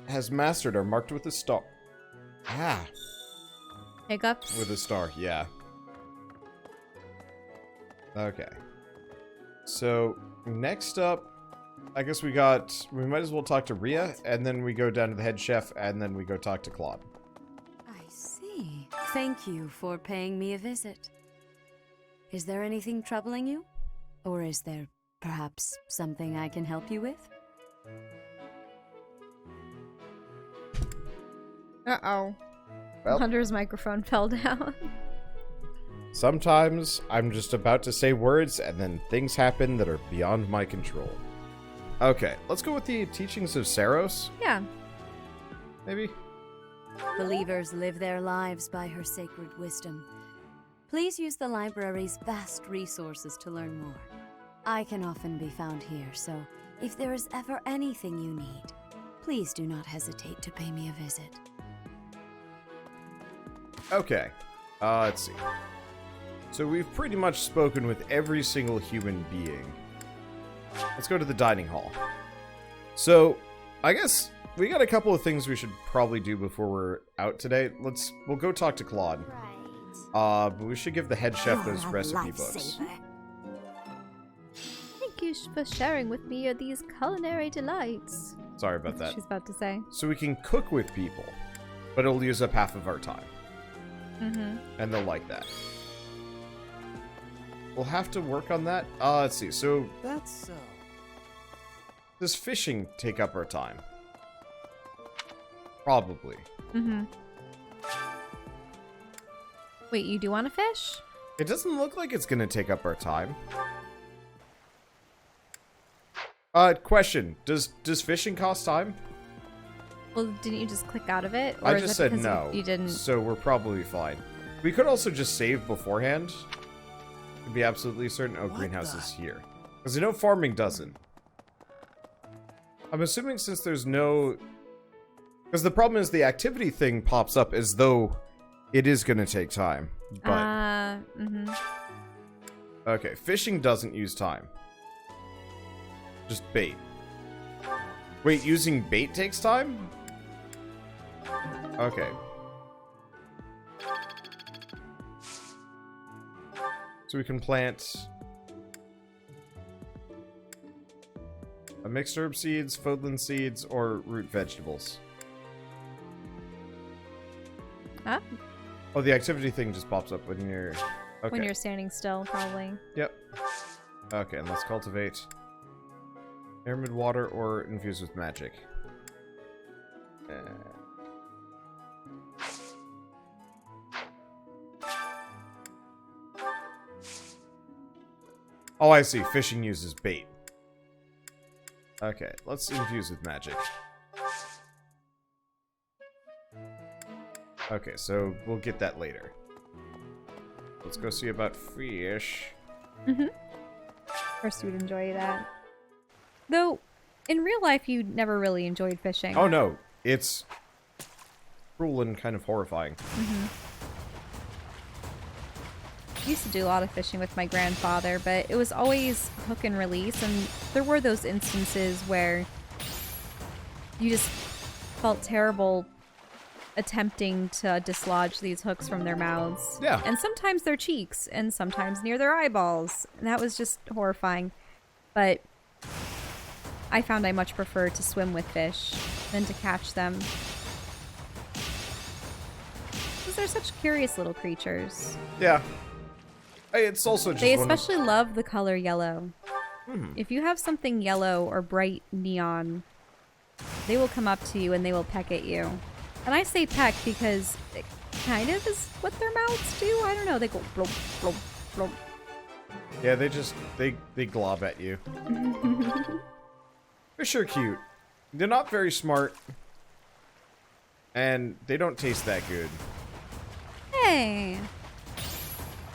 [SPEAKER 1] has mastered are marked with a star. Ah.
[SPEAKER 2] Hiccups?
[SPEAKER 1] With a star, yeah. Okay. So, next up, I guess we might as well talk to Rhea, and then we go down to the head chef, and then we go talk to Claude.
[SPEAKER 11] I see. Thank you for paying me a visit. Is there anything troubling you? Or is there perhaps something I can help you with?
[SPEAKER 2] Uh-oh.
[SPEAKER 1] Well.
[SPEAKER 2] Hunter's microphone fell down.
[SPEAKER 1] Sometimes I'm just about to say words, and then things happen that are beyond my control. Okay, let's go with the teachings of Seiros.
[SPEAKER 2] Yeah.
[SPEAKER 1] Maybe?
[SPEAKER 11] Believers live their lives by her sacred wisdom. Please use the library's vast resources to learn more. I can often be found here, so if there is ever anything you need, please do not hesitate to pay me a visit.
[SPEAKER 1] Okay, let's see. So we've pretty much spoken with every single human being. Let's go to the dining hall. So, I guess we got a couple of things we should probably do before we're out today. We'll go talk to Claude. But we should give the head chef those recipe books.
[SPEAKER 2] Thank you for sharing with me these culinary delights.
[SPEAKER 1] Sorry about that.
[SPEAKER 2] She's about to say.
[SPEAKER 1] So we can cook with people, but it'll use up half of our time.
[SPEAKER 2] Mm-hmm.
[SPEAKER 1] And they'll like that. We'll have to work on that. Let's see. So
[SPEAKER 5] That's so.
[SPEAKER 1] Does fishing take up our time? Probably.
[SPEAKER 2] Mm-hmm. Wait, you do want to fish?
[SPEAKER 1] It doesn't look like it's going to take up our time. Question. Does fishing cost time?
[SPEAKER 2] Well, didn't you just click out of it? Or
[SPEAKER 1] I
[SPEAKER 2] is
[SPEAKER 1] just
[SPEAKER 2] it
[SPEAKER 1] said
[SPEAKER 2] because
[SPEAKER 1] no.
[SPEAKER 2] You didn't.
[SPEAKER 1] So we're probably fine. We could also just save beforehand. To be absolutely certain. Oh, greenhouse is here. Because I know farming doesn't. I'm assuming since there's no... Because the problem is the activity thing pops up as though it is going to take time. But... Okay, fishing doesn't use time. Just bait. Wait, using bait takes time? Okay. So we can plant a mixed herb seeds, Fódlan seeds, or root vegetables.
[SPEAKER 2] Huh?
[SPEAKER 1] Oh, the activity thing just pops up when you're... Okay.
[SPEAKER 2] When you're standing still, probably.
[SPEAKER 1] Yep. Okay, and let's cultivate aramid water or infuse with magic. Oh, I see. Fishing uses bait. Okay, let's infuse with magic. Okay, so we'll get that later. Let's go see about fish.
[SPEAKER 2] Of course you would enjoy that. Though, in real life, you never really enjoyed fishing.
[SPEAKER 1] Oh no, it's cruel and kind of horrifying.
[SPEAKER 2] I used to do a lot of fishing with my grandfather, but it was always hook and release, and there were those instances where you just felt terrible attempting to dislodge these hooks from their mouths.
[SPEAKER 1] Yeah.
[SPEAKER 2] And sometimes their cheeks, and sometimes near their eyeballs. And that was just horrifying. But I found I much prefer to swim with fish than to catch them. Because they're such curious little creatures.
[SPEAKER 1] Yeah. Hey, it's also just
[SPEAKER 2] They especially love the color yellow.
[SPEAKER 1] Hmm.
[SPEAKER 2] If you have something yellow or bright neon, they will come up to you and they will peck at you. And I say peck because it kind of is what their mouths do. I don't know. They go blop, blop, blop.
[SPEAKER 1] Yeah, they glob at you. Fish are cute. They're not very smart. And they don't taste that good.
[SPEAKER 2] Hey!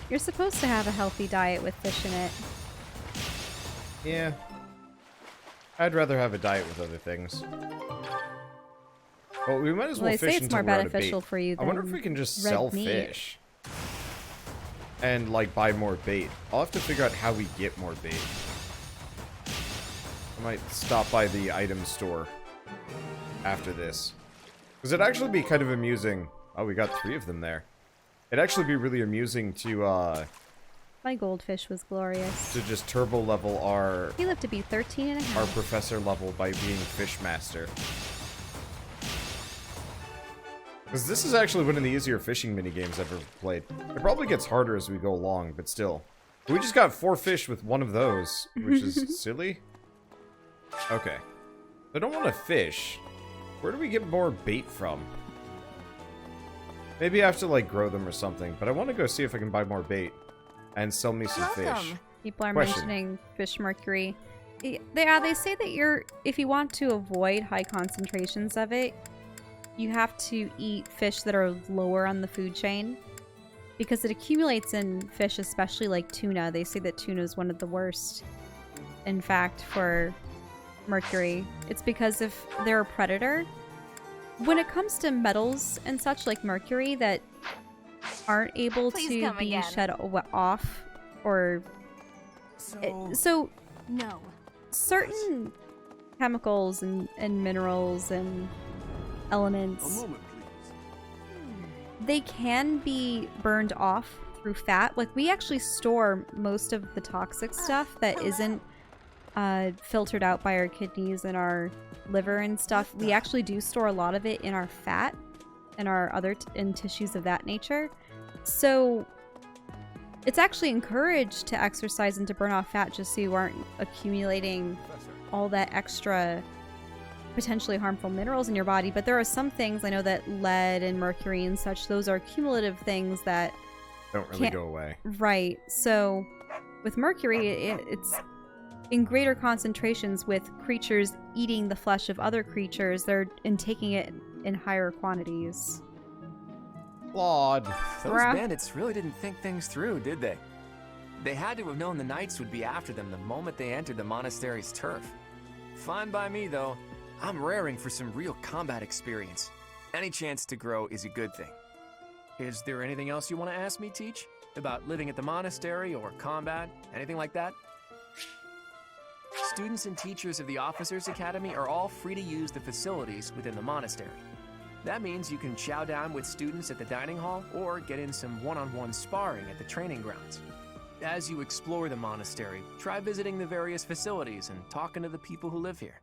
[SPEAKER 2] You're supposed to have a healthy diet with fish in it.
[SPEAKER 1] Yeah. I'd rather have a diet with other things. Well, we might as well
[SPEAKER 2] They
[SPEAKER 1] fish
[SPEAKER 2] say it's
[SPEAKER 1] until
[SPEAKER 2] more
[SPEAKER 1] we're out of
[SPEAKER 2] beneficial
[SPEAKER 1] bait.
[SPEAKER 2] for you
[SPEAKER 1] I wonder
[SPEAKER 2] than
[SPEAKER 1] if we can just
[SPEAKER 2] red
[SPEAKER 1] sell
[SPEAKER 2] meat.
[SPEAKER 1] fish. And, like, buy more bait. I'll have to figure out how we get more bait. I might stop by the item store after this. Because it'd actually be kind of amusing. Oh, we got 3 of them there. It'd actually be really amusing to,
[SPEAKER 2] My goldfish was glorious.
[SPEAKER 1] to just turbo level our...
[SPEAKER 2] He lived to be 13 and a half.
[SPEAKER 1] Our professor level by being Fishmaster. Because this is actually one of the easier fishing minigames I've ever played. It probably gets harder as we go along, but still. We just got 4 fish with one of those, which is silly. Okay. I don't want to fish. Where do we get more bait from? Maybe I have to, like, grow them or something, but I want to go see if I can buy more bait and sell me some fish.
[SPEAKER 2] People are
[SPEAKER 1] Question.
[SPEAKER 2] mentioning fish mercury. They say that if you want to avoid high concentrations of it, you have to eat fish that are lower on the food chain because it accumulates in fish, especially like tuna. They say that tuna is one of the worst, in fact, for mercury. It's because if they're a predator, when it comes to metals and such like mercury that aren't able
[SPEAKER 3] Please
[SPEAKER 2] to
[SPEAKER 3] come
[SPEAKER 2] be
[SPEAKER 3] again.
[SPEAKER 2] shed off or so
[SPEAKER 3] No.
[SPEAKER 2] certain chemicals and minerals and elements, they can be burned off through fat. Like, we actually store most of the toxic stuff that isn't filtered out by our kidneys and our liver and stuff. We actually do store a lot of it in our fat and our other in tissues of that nature. So it's actually encouraged to exercise and to burn off fat just so you aren't accumulating all that extra potentially harmful minerals in your body. But there are some things, I know that lead and mercury and such, those are cumulative things that
[SPEAKER 1] Don't really go away.
[SPEAKER 2] Right. So with mercury, in greater concentrations with creatures eating the flesh of other creatures, and taking it in higher quantities.
[SPEAKER 1] Flawed.
[SPEAKER 4] Those bandits really didn't think things through, did they? They had to have known the knights would be after them the moment they entered the monastery's turf. Fine by me, though. I'm raring for some real combat experience. Any chance to grow is a good thing. Is there anything else you want to ask me, Teach? About living at the monastery or combat? Anything like that? Students and teachers of the Officers' Academy are all free to use the facilities within the monastery. That means you can chow down with students at the dining hall or get in some one-on-one sparring at the training grounds. As you explore the monastery, try visiting the various facilities and talking to the people who live here.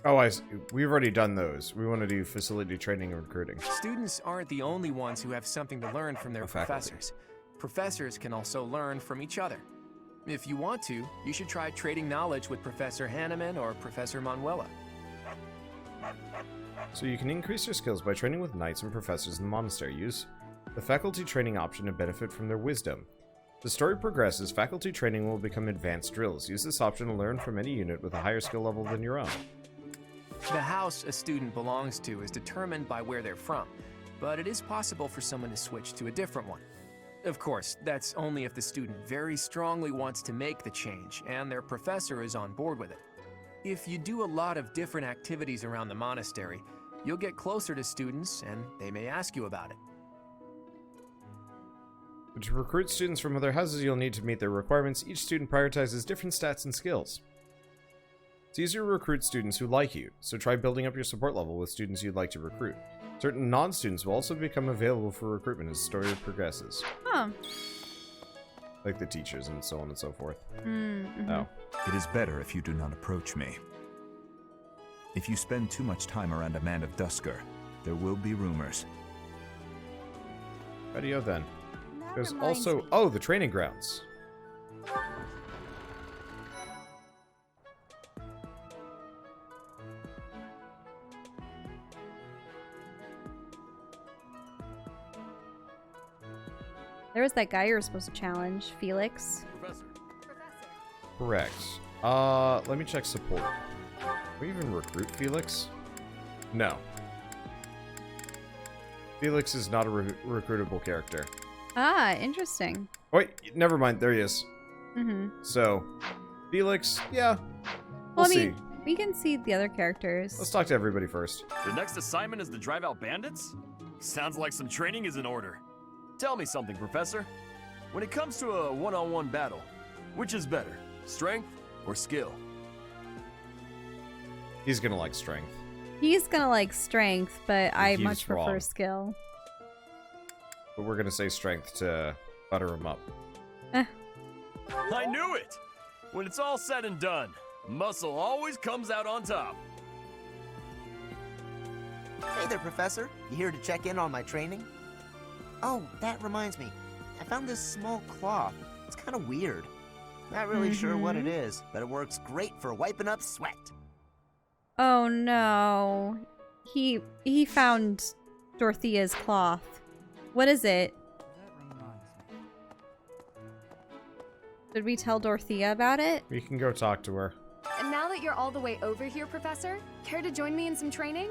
[SPEAKER 1] Oh, we've already done those. We want to do facility training and recruiting.
[SPEAKER 4] Students aren't the only ones who have something to learn from their professors. Professors can also learn from each other. If you want to, you should try trading knowledge with Professor Hanneman or Professor Manuela.
[SPEAKER 1] So you can increase your skills by training with knights and professors in the monastery. Use the faculty training option to benefit from their wisdom. As the story progresses, faculty training will become advanced drills. Use this option to learn from any unit with a higher skill level than your own.
[SPEAKER 4] The house a student belongs to is determined by where they're from, but it is possible for someone to switch to a different one. Of course, that's only if the student very strongly wants to make the change and their professor is on board with it. If you do a lot of different activities around the monastery, you'll get closer to students and they may ask you about it.
[SPEAKER 1] But to recruit students from other houses, you'll need to meet their requirements. Each student prioritizes different stats and skills. It's easier to recruit students who like you, so try building up your support level with students you'd like to recruit. Certain non-students will also become available for recruitment as the story progresses.
[SPEAKER 2] Huh.
[SPEAKER 1] Like the teachers and so on and so forth.
[SPEAKER 2] Mm-hmm.
[SPEAKER 1] Oh.
[SPEAKER 6] It is better if you do not approach me. If you spend too much time around a man of Dusker, there will be rumors.
[SPEAKER 1] Radio then. There's also... Oh, the training grounds.
[SPEAKER 2] There was that guy you were supposed to challenge, Felix.
[SPEAKER 4] Professor.
[SPEAKER 1] Correct. Let me check support. Can we even recruit Felix? No. Felix is not a recruitable character.
[SPEAKER 2] Ah, interesting.
[SPEAKER 1] Wait, never mind. There he is.
[SPEAKER 2] Mm-hmm.
[SPEAKER 1] So, Felix, yeah.
[SPEAKER 2] Well,
[SPEAKER 1] We'll see.
[SPEAKER 2] We can see the other characters.
[SPEAKER 1] Let's talk to everybody first.
[SPEAKER 23] The next assignment is to drive out bandits? Sounds like some training is in order. Tell me something, Professor. When it comes to a one-on-one battle, which is better, strength or skill?
[SPEAKER 1] He's gonna like strength.
[SPEAKER 2] He's gonna like strength, but I
[SPEAKER 1] He's
[SPEAKER 2] much prefer
[SPEAKER 1] wrong.
[SPEAKER 2] skill.
[SPEAKER 1] But we're gonna say strength to butter him up.
[SPEAKER 23] I knew it! When it's all said and done, muscle always comes out on top.
[SPEAKER 24] Hey there, Professor. You here to check in on my training? Oh, that reminds me. I found this small cloth. It's kind of weird. Not really sure what it is, but it works great for wiping up sweat.
[SPEAKER 2] Oh no. He found Dorothea's cloth. What is it? Did we tell Dorothea about it?
[SPEAKER 1] We can go talk to her.
[SPEAKER 25] And now that you're all the way over here, Professor, care to join me in some training?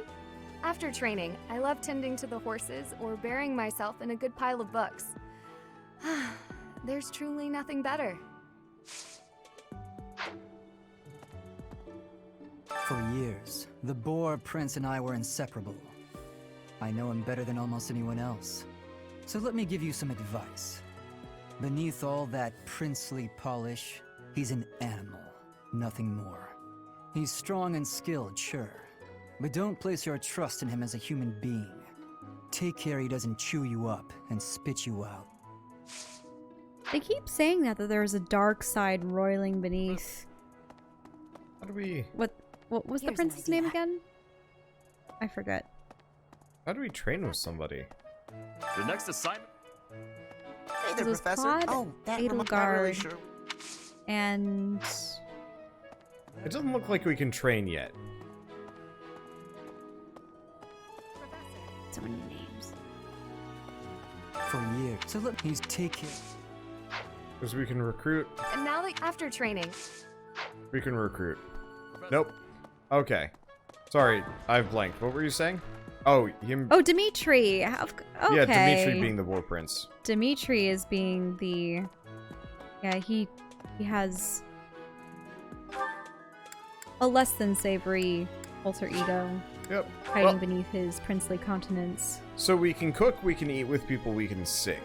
[SPEAKER 25] After training, I love tending to the horses or burying myself in a good pile of books. There's truly nothing better.
[SPEAKER 26] For years, the Boar Prince and I were inseparable. I know him better than almost anyone else. So let me give you some advice. Beneath all that princely polish, he's an animal, nothing more. He's strong and skilled, sure. But don't place your trust in him as a human being. Take care he doesn't chew you up and spit you out.
[SPEAKER 2] They keep saying that there's a dark side roiling beneath.
[SPEAKER 1] How do we...
[SPEAKER 2] What was the prince's name again? I forget.
[SPEAKER 1] How do we train with somebody?
[SPEAKER 23] The next assignment...
[SPEAKER 24] Hey there,
[SPEAKER 2] There's
[SPEAKER 24] Professor.
[SPEAKER 2] Claude,
[SPEAKER 24] Oh, that not really
[SPEAKER 2] Edelgard,
[SPEAKER 24] sure.
[SPEAKER 2] and...
[SPEAKER 1] It doesn't look like we can train yet.
[SPEAKER 2] So many names.
[SPEAKER 26] For years. So let me take care.
[SPEAKER 1] Because we can recruit.
[SPEAKER 25] And now that after training.
[SPEAKER 1] We can recruit. Nope. Okay. Sorry, I've blanked. What were you saying? Oh, him.
[SPEAKER 2] Oh, Dimitri. Okay.
[SPEAKER 1] Yeah, Dimitri being the war prince.
[SPEAKER 2] Dimitri is being the. Yeah, he has a less than savory alter ego.
[SPEAKER 1] Yep.
[SPEAKER 2] Hiding beneath his princely countenance.
[SPEAKER 1] So we can cook, we can eat with people, we can sing.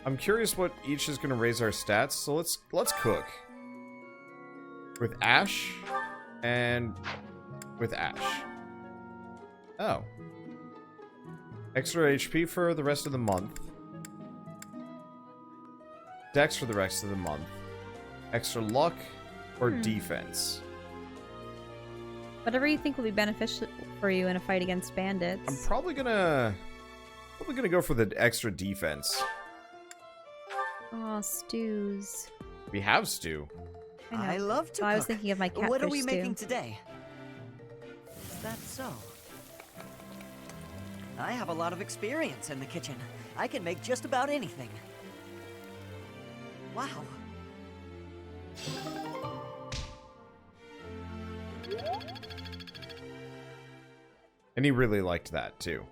[SPEAKER 1] I'm curious what each is going to raise our stats. So let's cook with Ash and with Ash. Oh. Extra HP for the rest of the month. Dex for the rest of the month. Extra luck or defense.
[SPEAKER 2] Whatever you think will be beneficial for you in a fight against bandits.
[SPEAKER 1] I'm probably gonna go for the extra defense.
[SPEAKER 2] Oh, stews.
[SPEAKER 1] We have stew.
[SPEAKER 5] I love to cook.
[SPEAKER 2] I was thinking of my catfish
[SPEAKER 5] What are we
[SPEAKER 2] stew.
[SPEAKER 5] making today? Is that so? I have a lot of experience in the kitchen. I can make just about anything. Wow.
[SPEAKER 1] And he really liked that too.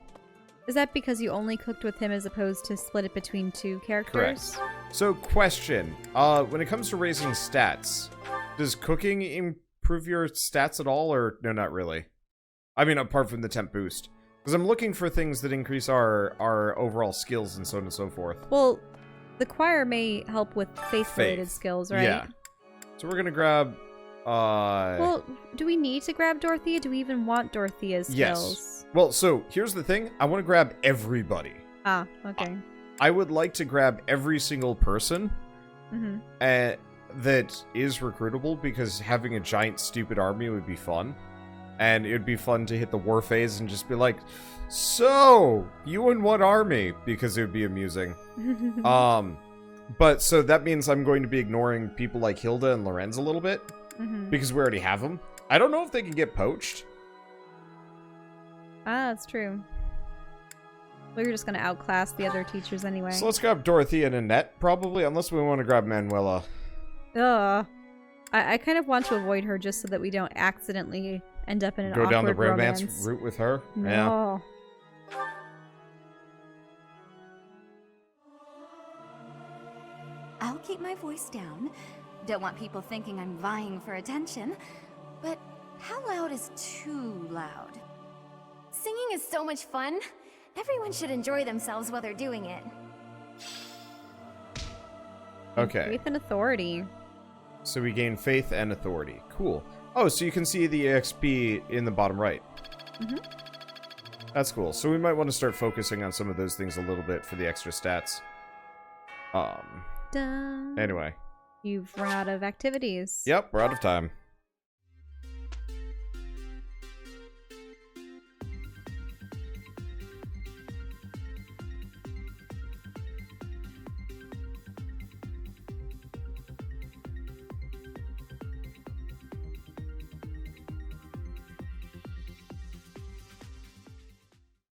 [SPEAKER 2] Is that because you only cooked with him as opposed to split it between two characters?
[SPEAKER 1] Correct. So, question. When it comes to raising stats, does cooking improve your stats at all, or no, not really? I mean, apart from the temp boost. Because I'm looking for things that increase our overall skills and so on and so forth.
[SPEAKER 2] Well, the choir may help with faith-related skills, right?
[SPEAKER 1] Yeah. So we're gonna grab,
[SPEAKER 2] Well, do we need to grab Dorothea? Do we even want Dorothea's skills?
[SPEAKER 1] Yes. Well, so, here's the thing. I want to grab everybody.
[SPEAKER 2] Ah, okay.
[SPEAKER 1] I would like to grab every single person that is recruitable, because having a giant stupid army would be fun. And it would be fun to hit the war phase and just be like, so, you in what army? Because it would be amusing. But, so that means I'm going to be ignoring people like Hilda and Lorenz a little bit. Because we already have them. I don't know if they can get poached.
[SPEAKER 2] Ah, that's true. We were just going to outclass the other teachers anyway.
[SPEAKER 1] So let's grab Dorothea and Annette, probably, unless we want to grab Manuela.
[SPEAKER 2] Ugh. I kind of want to avoid her just so that we don't accidentally end up in an awkward
[SPEAKER 1] Go down the
[SPEAKER 2] romance
[SPEAKER 1] route with her?
[SPEAKER 2] No.
[SPEAKER 1] Yeah.
[SPEAKER 9] I'll keep my voice down. Don't want people thinking I'm vying for attention. But how loud is too loud?
[SPEAKER 3] Singing is so much fun. Everyone should enjoy themselves while they're doing it.
[SPEAKER 1] Okay.
[SPEAKER 2] Faith and authority.
[SPEAKER 1] So we gain faith and authority. Cool. Oh, so you can see the EXP in the bottom right. That's cool. So we might want to start focusing on some of those things a little bit for the extra stats.
[SPEAKER 2] Done.
[SPEAKER 1] Anyway.
[SPEAKER 2] You've run out of activities.
[SPEAKER 1] Yep, we're out of time.